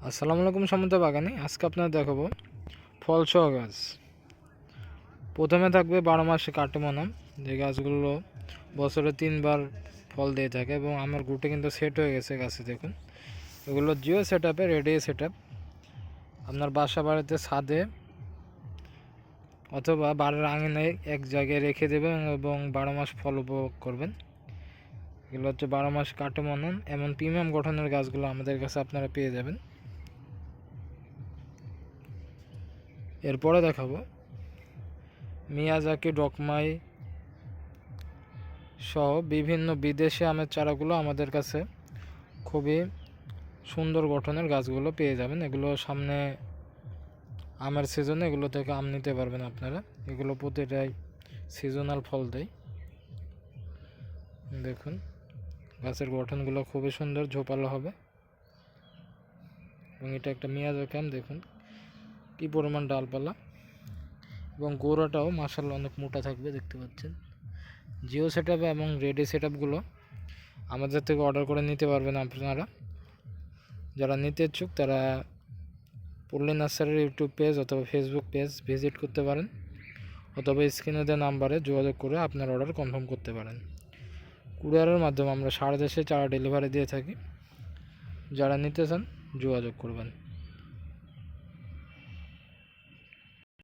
আসসালামু আলাইকুম সমুদ্র বাগানে আজকে আপনারা দেখাবো ফলসহ গাছ। প্রথমে থাকবে 12 মাসে কাটমনা, যে গাছগুলো বছরে 3বার ফল দিয়ে থাকে এবং আমার গুটে কিন্তু সেট হয়ে গেছে গাছে। দেখুন, এগুলো জিও সেট আপে রেডি সেট আপ। আপনার বাসা বাড়িতে ছাদে অথবা বাড়ির আঙিনায় এক জায়গায় রেখে দেবেন এবং 12 মাস ফল উপভোগ করবেন। এগুলো হচ্ছে 12 মাস কাটমনা, এমন প্রিমিয়াম গঠনের গাছগুলো আমাদের কাছে আপনারা পেয়ে যাবেন। এরপরে দেখাবো মিয়াজাকি, ডকমাই সহ বিভিন্ন বিদেশি আমের চারাগুলো আমাদের কাছে খুবই সুন্দর গঠনের গাছগুলো পেয়ে যাবেন। এগুলো সামনে আমের সিজনে এগুলো থেকে আম নিতে পারবেন আপনারা। এগুলো প্রতিটাই সিজনাল ফল দেয়। দেখুন, গাছের গঠনগুলো খুবই সুন্দর, ঝোপালো হবে। এবং এটা একটা মিয়াজাকি আম, দেখুন কি পরিমাণ ডালপালা এবং গোড়াটাও মাশাআল্লাহ অনেক মোটা থাকবে, দেখতে পাচ্ছেন। জিও সেট আপ এবং রেডি সেট আপগুলো আমাদের থেকে অর্ডার করে নিতে পারবেন আপনারা। যারা নিতে ইচ্ছুক তারা পল্লী নার্সারির ইউটিউব পেজ অথবা ফেসবুক পেজ ভিজিট করতে পারেন, অথবা স্ক্রিনে দেওয়া নাম্বারে যোগাযোগ করে আপনার অর্ডার কনফার্ম করতে পারেন। কুরিয়ারের মাধ্যমে আমরা সারা দেশে চারা ডেলিভারি দিয়ে থাকি। যারা নিতে চান যোগাযোগ করবেন।